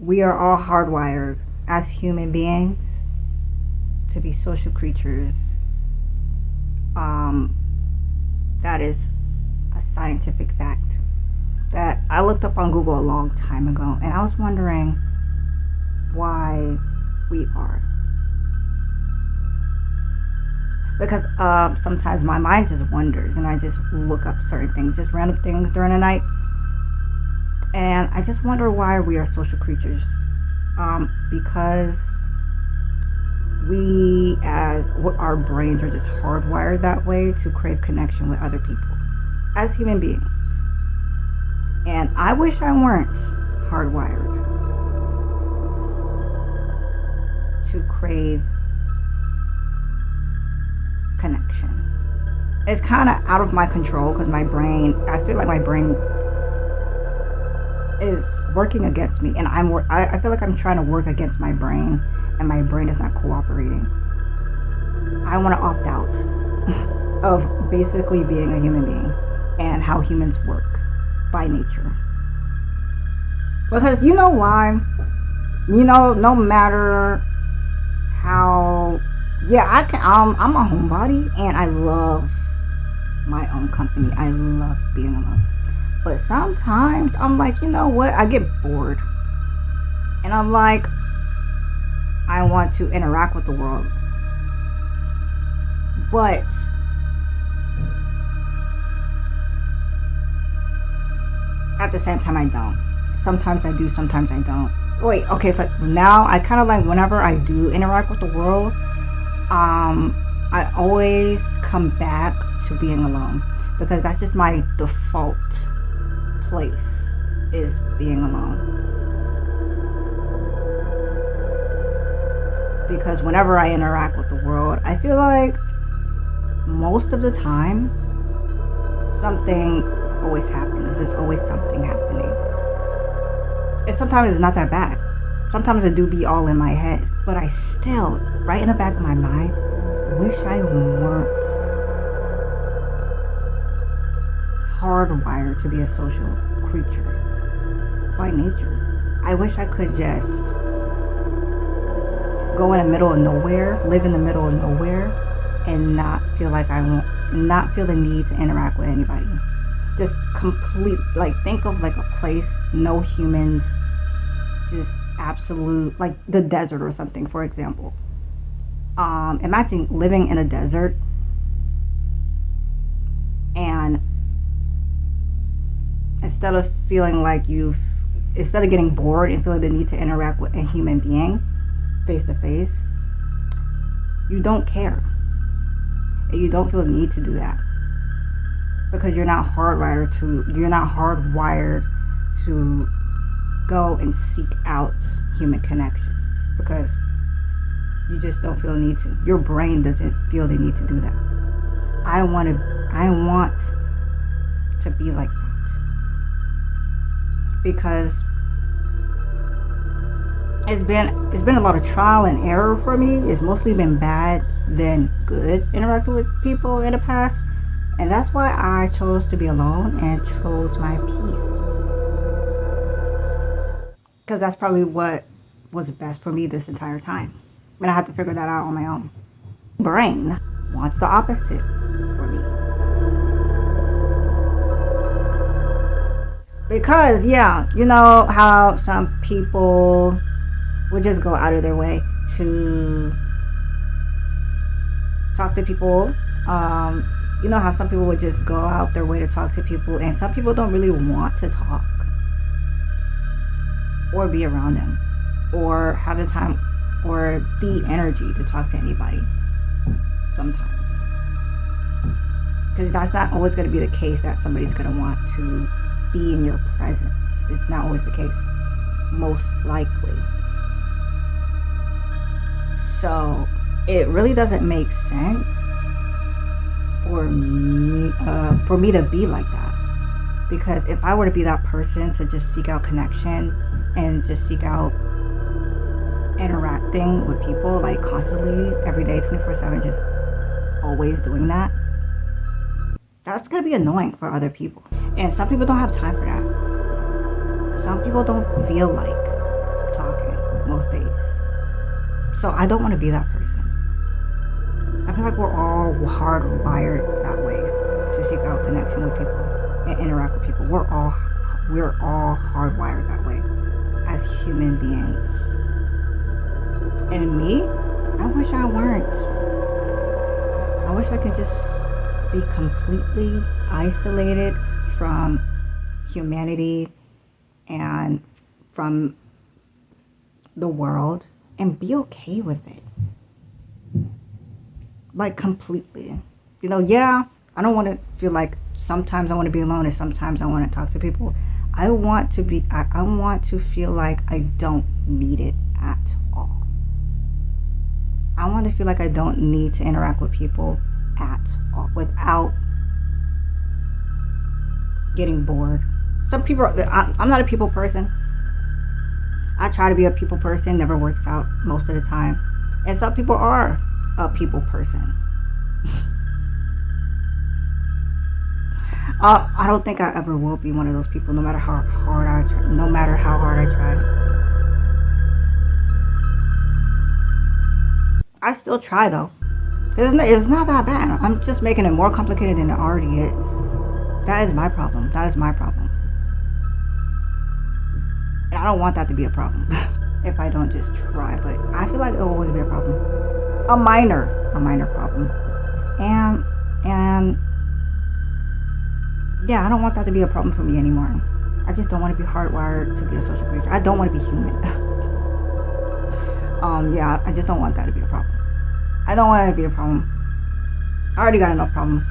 we are all hardwired as human beings to be social creatures. Um, that is a scientific fact that I looked up on Google a long time ago, and I was wondering why we are. Because sometimes my mind just wanders and I just look up certain things, just random things during the night, and I just wonder why we are social creatures. Because our brains are just hardwired that way to crave connection with other people as human beings. And I wish I weren't hardwired to crave connection. It's kind of out of my control because I feel like my brain is working against me, and I feel like I'm trying to work against my brain, and my brain is not cooperating. I want to opt out of basically being a human being and how humans work by nature. Because you know why? No matter how, yeah, I'm a homebody and I love my own company. I love being alone. But sometimes I'm like, you know what? I get bored. And I'm like, I want to interact with the world. But at the same time, I don't. Sometimes I do, sometimes I don't. Wait, okay, so now I kind of like whenever I do interact with the world, I always come back to being alone because that's just my default place is being alone. Because whenever I interact with the world, I feel like most of the time something always happens. There's always something happening. And sometimes it's not that bad. Sometimes it do be all in my head. But I still, right in the back of my mind, wish I weren't hardwired to be a social creature by nature. I wish I could just go in the middle of nowhere, live in the middle of nowhere, and not feel the need to interact with anybody. Just complete, like, think of like a place, no humans, just absolute, like the desert or something, for example. Imagine living in a desert and instead of getting bored and feeling the need to interact with a human being face to face, you don't care. And you don't feel the need to do that. Because you're not hardwired to go and seek out human connection. Because you just don't feel the need to. Your brain doesn't feel the need to do that. I want to be like that. Because it's been a lot of trial and error for me. It's mostly been bad than good interacting with people in the past. And that's why I chose to be alone and chose my peace. Because that's probably what was best for me this entire time. And I had to figure that out on my own. Brain wants the opposite for me. Because, yeah, you know how some people would just go out of their way to talk to people. You know how some people would just go out their way to talk to people, and some people don't really want to talk or be around them or have the time or the energy to talk to anybody sometimes. Because that's not always going to be the case that somebody's going to want to be in your presence. It's not always the case, most likely. So it really doesn't make sense for me to be like that. Because if I were to be that person to just seek out connection and just seek out interacting with people like constantly, every day, 24/7, just always doing that, that's going to be annoying for other people. And some people don't have time for that. Some people don't feel like talking those days. So I don't want to be that person. I feel like we're all hardwired that way to seek out connection with people and interact with people. We're all hardwired that way as human beings. And me, I wish I weren't. I wish I could just be completely isolated from humanity and from the world and be okay with it. Like completely. You know, yeah, I don't want to feel like sometimes I want to be alone and sometimes I want to talk to people. I want to feel like I don't need it at all. I want to feel like I don't need to interact with people at all without getting bored. Some people, I'm not a people person. I try to be a people person, never works out most of the time. And some people are a people person. I don't think I ever will be one of those people, no matter how hard I try. No matter how hard I try. I still try though. It's not that bad. I'm just making it more complicated than it already is. That is my problem. That is my problem. And I don't want that to be a problem if I don't just try. But I feel like it will always be a problem. A minor problem. And yeah, I don't want that to be a problem for me anymore. I just don't want to be hardwired to be a social creature. I don't want to be human. Yeah, I just don't want that to be a problem. I don't want it to be a problem. I already got enough problems.